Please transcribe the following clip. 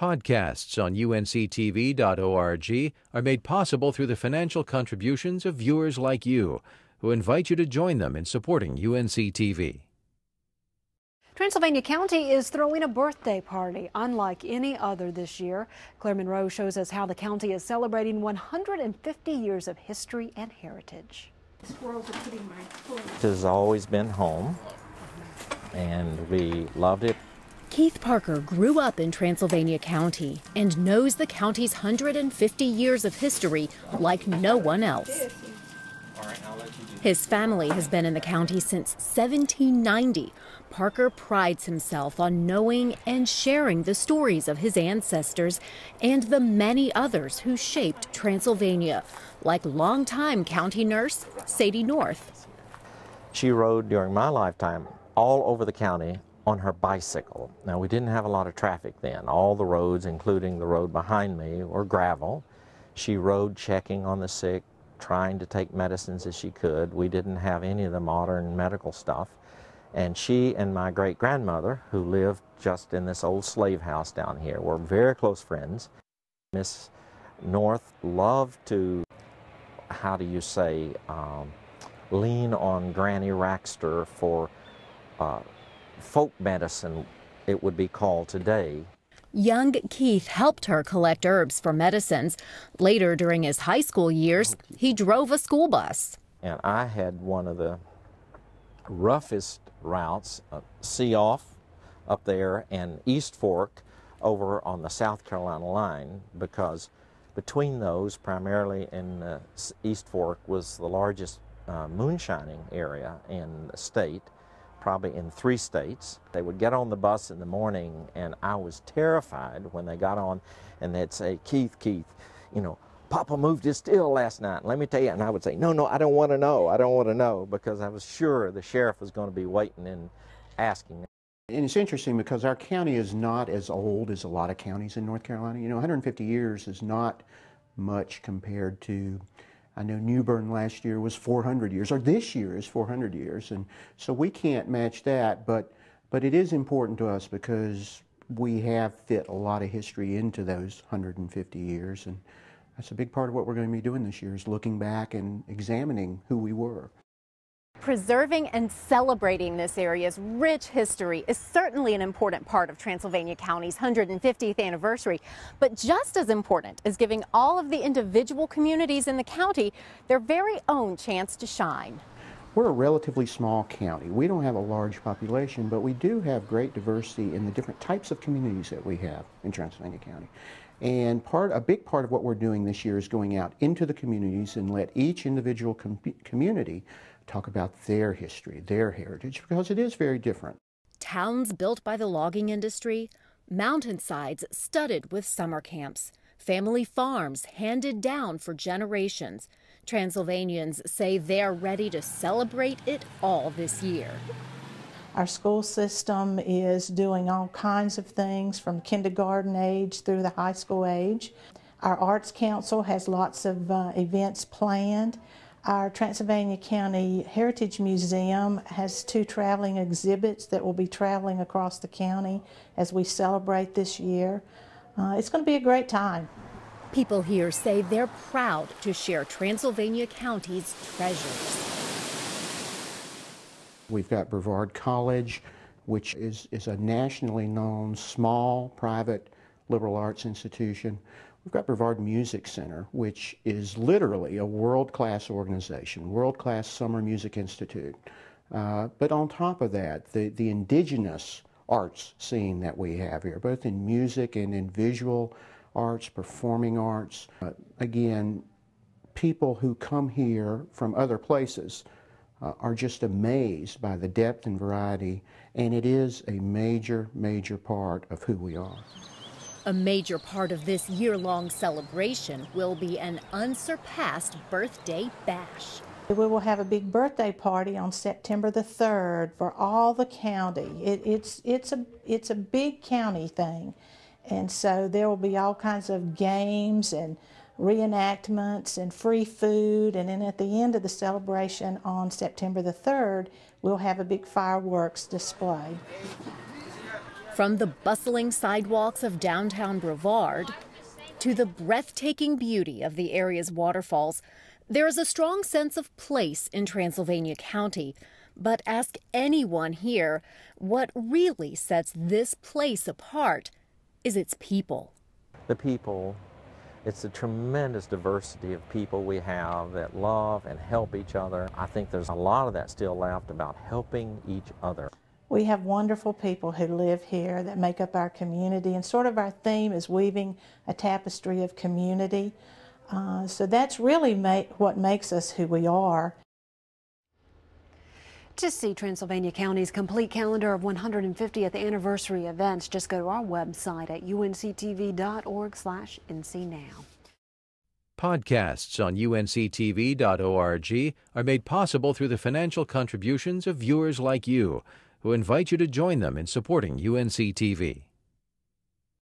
Podcasts on UNC-TV.org are made possible through the financial contributions of viewers like you, who invite you to join them in supporting UNC-TV. Transylvania County is throwing a birthday party unlike any other this year. Claire Monroe shows us how the county is celebrating 150 years of history and heritage. It has always been home, and we loved it. Keith Parker grew up in Transylvania County and knows the county's 150 years of history like no one else. His family has been in the county since 1790. Parker prides himself on knowing and sharing the stories of his ancestors and the many others who shaped Transylvania, like longtime county nurse Sadie North. She rode during my lifetime all over the county on her bicycle. Now, we didn't have a lot of traffic then. All the roads, including the road behind me, were gravel. She rode checking on the sick, trying to take medicines as she could. We didn't have any of the modern medical stuff. And she and my great-grandmother, who lived just in this old slave house down here, were very close friends. Miss North loved to, how do you say, lean on Granny Raxter for folk medicine, it would be called today. Young Keith helped her collect herbs for medicines. Later, during his high school years, he drove a school bus. And I had one of the roughest routes, Sea Off up there and East Fork over on the South Carolina line, because between those, primarily in East Fork, was the largest moonshining area in the state, probably in 3 states. They would get on the bus in the morning, and I was terrified when they got on and they'd say, Keith, you know, Papa moved his still last night. Let me tell you. And I would say, no, I don't want to know. I don't want to know, because I was sure the sheriff was going to be waiting and asking. And it's interesting because our county is not as old as a lot of counties in North Carolina. You know, 150 years is not much compared to, I know New Bern last year was 400 years, or this year is 400 years. And so we can't match that, but it is important to us because we have fit a lot of history into those 150 years. And that's a big part of what we're going to be doing this year, is looking back and examining who we were. Preserving and celebrating this area's rich history is certainly an important part of Transylvania County's 150th anniversary, but just as important is giving all of the individual communities in the county their very own chance to shine. We're a relatively small county. We don't have a large population, but we do have great diversity in the different types of communities that we have in Transylvania County. And a big part of what we're doing this year is going out into the communities and let each individual community talk about their history, their heritage, because it is very different. Towns built by the logging industry, mountainsides studded with summer camps, family farms handed down for generations. Transylvanians say they're ready to celebrate it all this year. Our school system is doing all kinds of things from kindergarten age through the high school age. Our Arts Council has lots of events planned. Our Transylvania County Heritage Museum has 2 traveling exhibits that will be traveling across the county as we celebrate this year. It's going to be a great time. People here say they're proud to share Transylvania County's treasures. We've got Brevard College, which is a nationally known small private liberal arts institution. We've got Brevard Music Center, which is literally a world-class organization, world-class summer music institute. But on top of that, the indigenous arts scene that we have here, both in music and in visual arts, performing arts. Again, people who come here from other places are just amazed by the depth and variety, and it is a major, major part of who we are. A major part of this year-long celebration will be an unsurpassed birthday bash. We will have a big birthday party on September the 3rd for all the county. It's a big county thing, and so there will be all kinds of games and reenactments and free food, and then at the end of the celebration on September the 3rd, we'll have a big fireworks display. From the bustling sidewalks of downtown Brevard to the breathtaking beauty of the area's waterfalls, there is a strong sense of place in Transylvania County. But ask anyone here, what really sets this place apart is its people. The people, it's a tremendous diversity of people we have that love and help each other. I think there's a lot of that still left about helping each other. We have wonderful people who live here that make up our community, and sort of our theme is weaving a tapestry of community. So that's really what makes us who we are. To see Transylvania County's complete calendar of 150th anniversary events, just go to our website at unctv.org/ncnow. Podcasts on UNC-TV.org are made possible through the financial contributions of viewers like you, who invite you to join them in supporting UNC-TV.